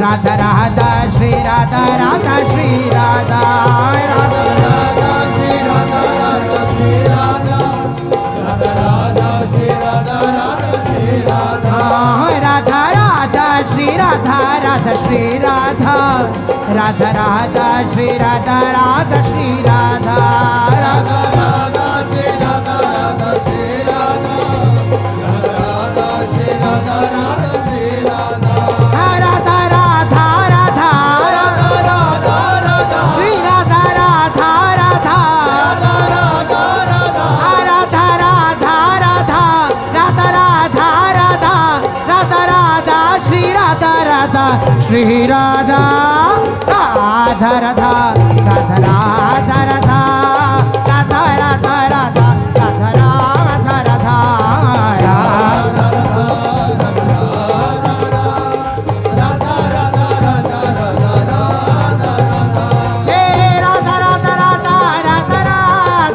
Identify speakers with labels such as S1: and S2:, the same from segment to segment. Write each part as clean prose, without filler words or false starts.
S1: राधा राधा श्री राधा राधा श्री राधा राधा
S2: राधा श्री राधा राधा श्री राधा राधा राधा श्री राधा राधा श्री राधा
S1: राधा राधा श्री राधा राधा श्री राधा राधा राधा श्री राधा राधा श्री राधा
S2: राधा राधा श्री राधा राधा श्री राधा राधा राधा श्री राधा राधा श्री राधा
S1: राधा राधा राधा
S2: राधा राधा राधा
S1: श्री राधा राधा राधा
S2: राधा राधा राधा
S1: राधा राधा राधा राधा राधा राधा राधा श्री राधा राधा श्री राधा राधा राधा राधा राधा राधा राधा राधा राधा राधा राधा राधा हे राधा राधा राधा राधा राधा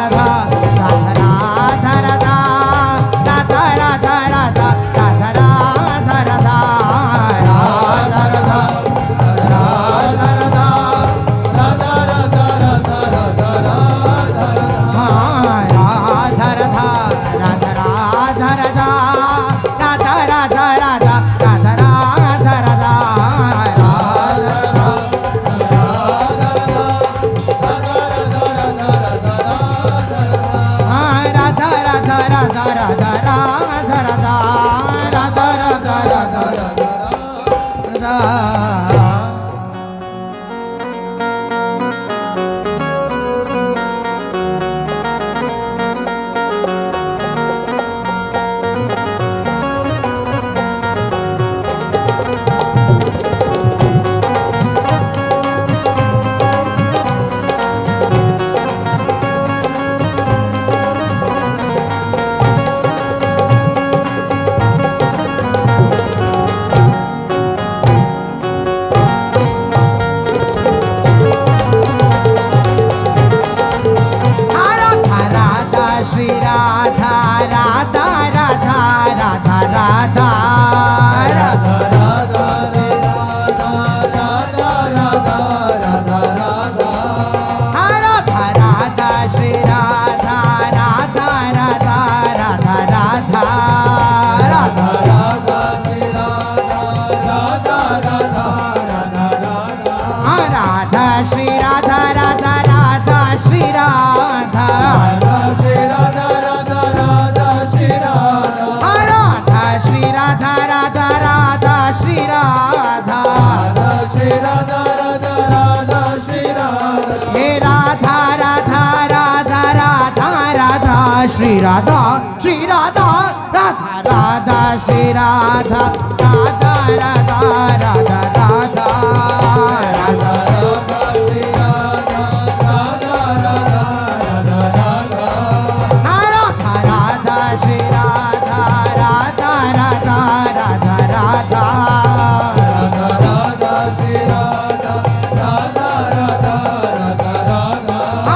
S1: राधा राधा राधा राधा राधा राधा राधा राधा राधा राधा राधा राधा श्री राधा राधा राधा राधा राधा राधा राधा श्री राधा राधा राधा राधा राधा राधा श्री राधा राधा राधा श्री राधा राधा श्री राधा राधा राधा श्री राधा हे राधा राधा राधा राधा राधा श्री राधा श्री राधा राधा राधा श्री राधा राधा राधा राधा राधा राधा राधा श्री राधा राधा राधा राधा राधा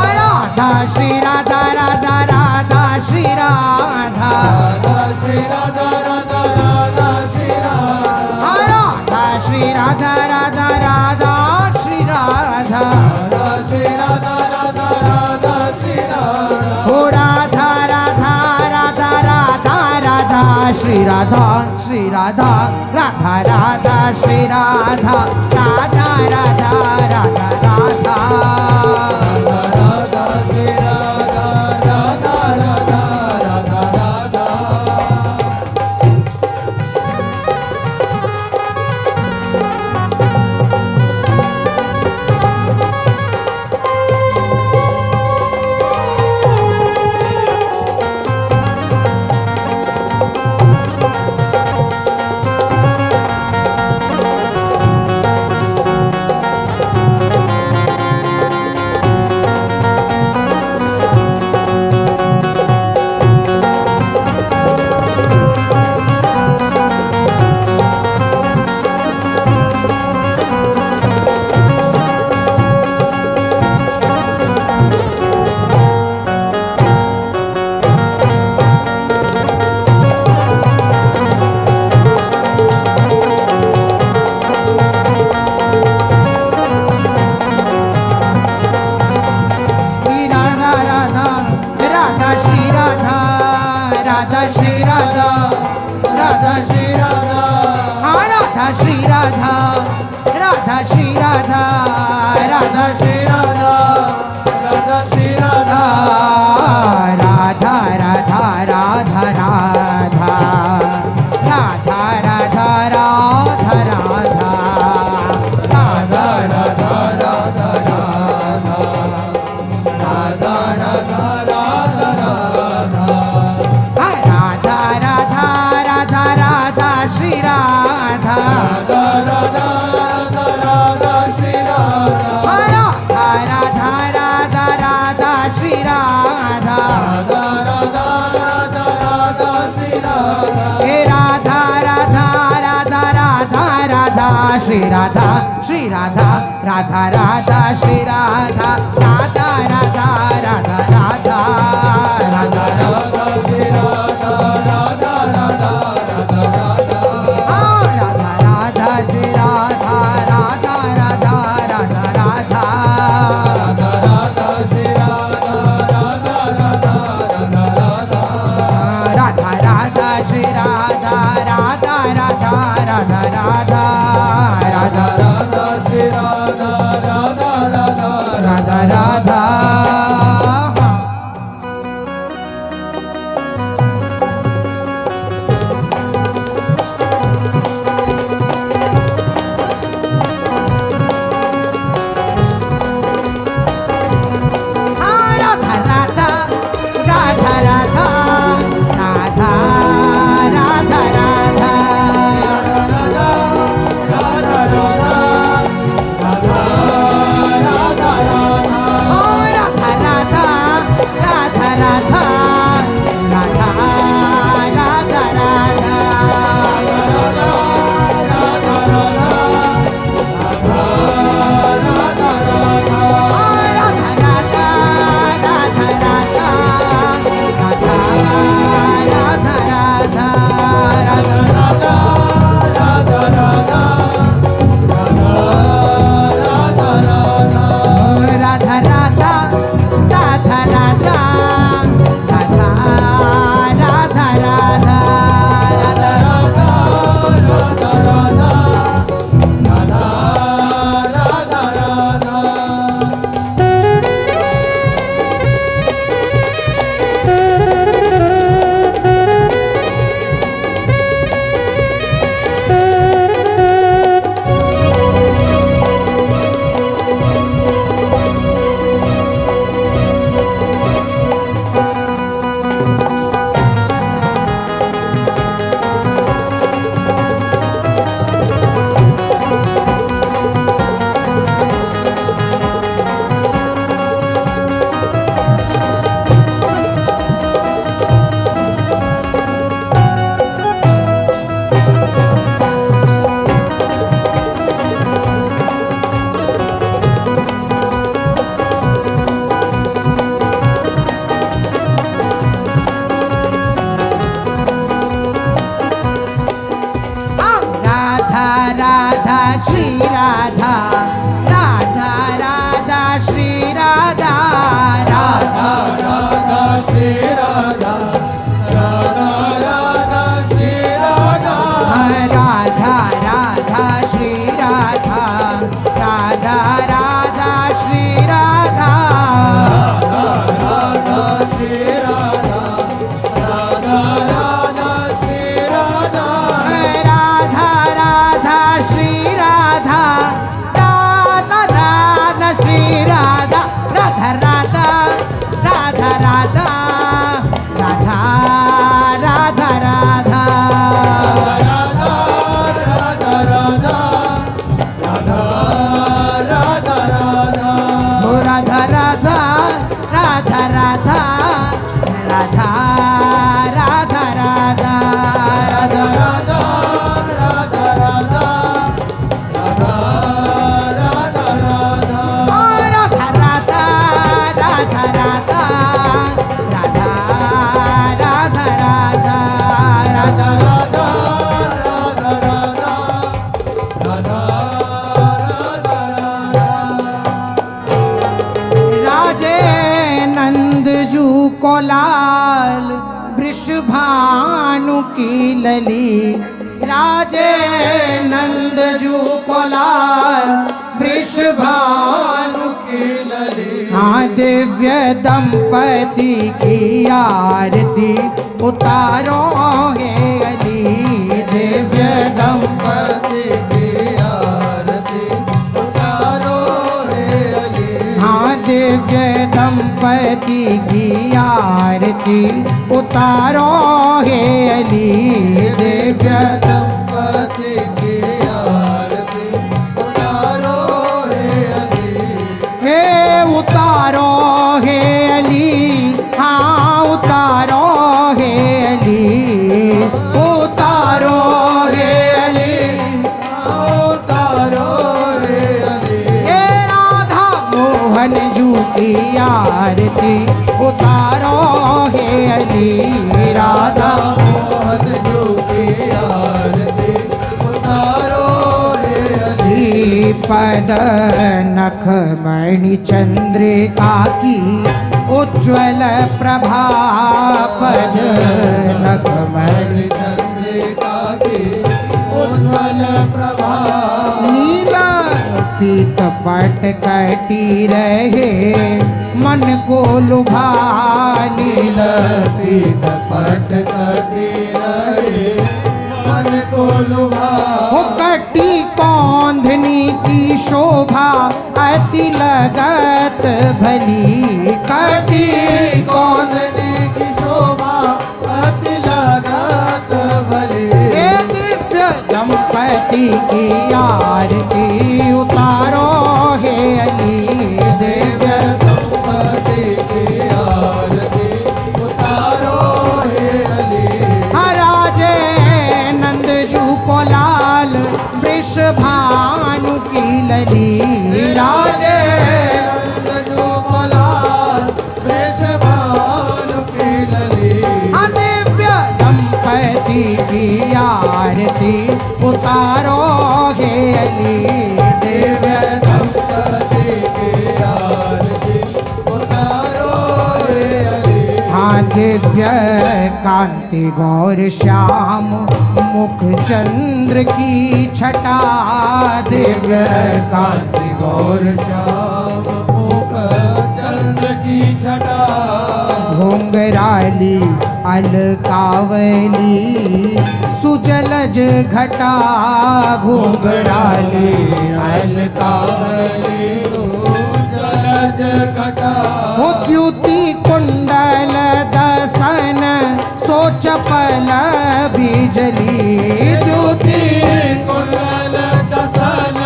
S1: राधा श्री राधा राधा राधा श्री राधा राधा श्री राधा राधा राधा श्री राधा हो राधा राधा राधा राधा राधा श्री राधा श्री राधा राधा राधा श्री राधा राधा राधा राधा राधा राधा श्री राधा राधा श्री राधा राधा श्री
S2: राधा राधा श्री राधा
S1: राधा राधा राधा राधा राधा राधा राधा राधा
S2: राधा राधा राधा राधा राधा राधा
S1: राधा राधा राधा राधा श्री राधा
S2: राधा राधा राधा राधा श्री राधा
S1: राधा राधा राधा राधा श्री राधा
S2: राधा राधा राधा राधा श्री राधा
S1: हे राधा राधा राधा राधा राधा श्री राधा श्री राधा राधा राधा श्री राधा राधा राधा राधा राधा राधा
S2: राधा श्री राधा राधा राधा राधा राधा
S1: राधा राधा श्री राधा राधा राधा राधा राधा
S2: राधा राधा श्री राधा राधा राधा राधा राधा
S1: राधा राधा श्री राधा राधा राधा राधा राधा राधा
S2: राधा श्री राधा राधा राधा
S1: राधा राधा राधा राधा राधा राधा राधा राधा राधा राधा राधा राधा राधा श्री राधा राधा राधा श्री राधा राधा
S2: राधा श्री राधा राधा राधा श्री राधा
S1: राधा राधा श्री राधा राधा राधा श्री राधा
S2: राधा श्री राधा राधा राधा श्री राधा
S1: राधा राधा श्री राधा दिव्य दंपति की आरती उतारो हे अली। दिव्य
S2: दंपति की आरती उतारो हे अली।
S1: हाँ दिव्य दंपति की आरती उतारो हे अली। दिव्य
S2: दंपति की आरती उतारो हे अली।
S1: हे उतारो हे अली। हाँ उतारो हे अली। उतारो हे अली।
S2: उतारो हे अली।
S1: हे राधा मोहन जू की आरती उतारो हे अली। राधा
S2: मोहन जू की आरती उतारो हे अली।
S1: पद नख मणि चंद्रिका की उज्ज्वल प्रभा। पद नख मणि
S2: चंद्रिका की उज्ज्वल प्रभा।
S1: नीला पीत पट कटी रहे मन को लुभा। नीला
S2: पीत पट कटी रहे मन को लुभा।
S1: वो कटी कौंधनी की शोभा अति लगत भली। कटी
S2: कौंधनी की शोभा अति लगत भली।
S1: ये दिव्य दंपति की आरती उतारो हे अली। दिव्य
S2: दंपति की आरती उतारो हे अली।
S1: राजे नंद जू को लाल वृषभानु की लली। राजे
S2: नंद जू को लाल वृषभानु की लली।
S1: दिव्य दंपति की आरती उतारो हे अली।
S2: दिव्य दंपति की आरती उतारो हे अली।
S1: हाँ दिव्य कांति गौर श्याम मुख चंद्र की छटा। दिव्य कांति
S2: गौर श्याम मुख चंद्र की छटा।
S1: घोंघराली अलकावली सुजलज घटा। घोंघराली
S2: अलकावली सुजलज घटा।
S1: वो द्युति कुंडल दसन सो चपल बिजली। द्युति
S2: कुंडल दसन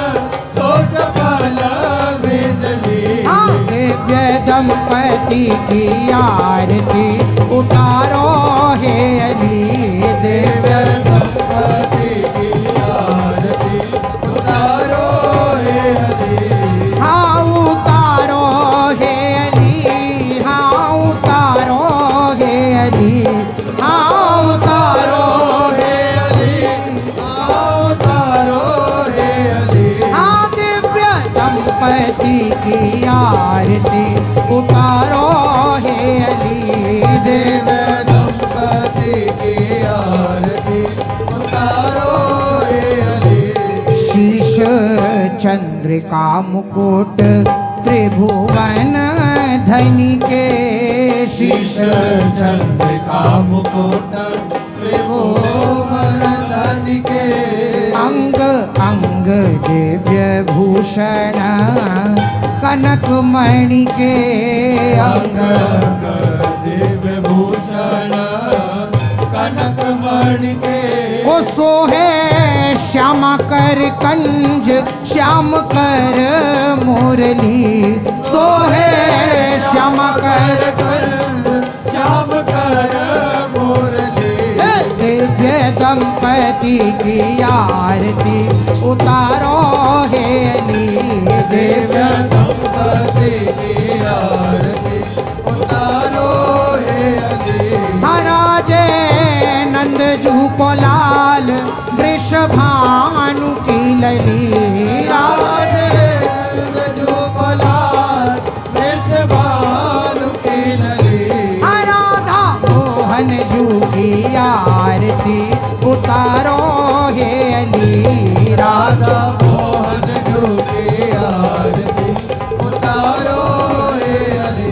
S2: सो चपल बिजली।
S1: दिव्य दंपति की आरती उतारो हे अली। दिव्य
S2: दंपति की आरती उतारो हे अली।
S1: हाँ उतारो हे अली। हाँ उतारो हे अली। हाँ उतारो
S2: हे अली। उतारो हे अली।
S1: हाँ दिव्य दंपति की आरती उतारो हे अली।
S2: दिव्य दंपति की आरती उतारो हे अली।
S1: शीश चंद्रिका मुकुट त्रिभुवन धनी के। शीश
S2: चंद्रिका मुकुट त्रिभुवन धनी के।
S1: अंग अंग दिव्य भूषण कनक मणि के।
S2: अंग अंग दिव्य भूषण कनक मणि के।
S1: वो सोहे श्याम कर कंज श्याम कर मुरली। सोहे श्याम कर
S2: कंज श्याम कर मुरली।
S1: दिव्य दंपति की आरती उतारो हे अली।
S2: दिव्य दंपति की आरती उतारो हे अली।
S1: महाराजे नंद जू को लाल वृषभानु की लली।
S2: राजे नंद जू को लाल वृषभानु की लली।
S1: राधा मोहन जू की आरती उतारो हे अली।
S2: राधा मोहन जू की आरती उतारो हे अली।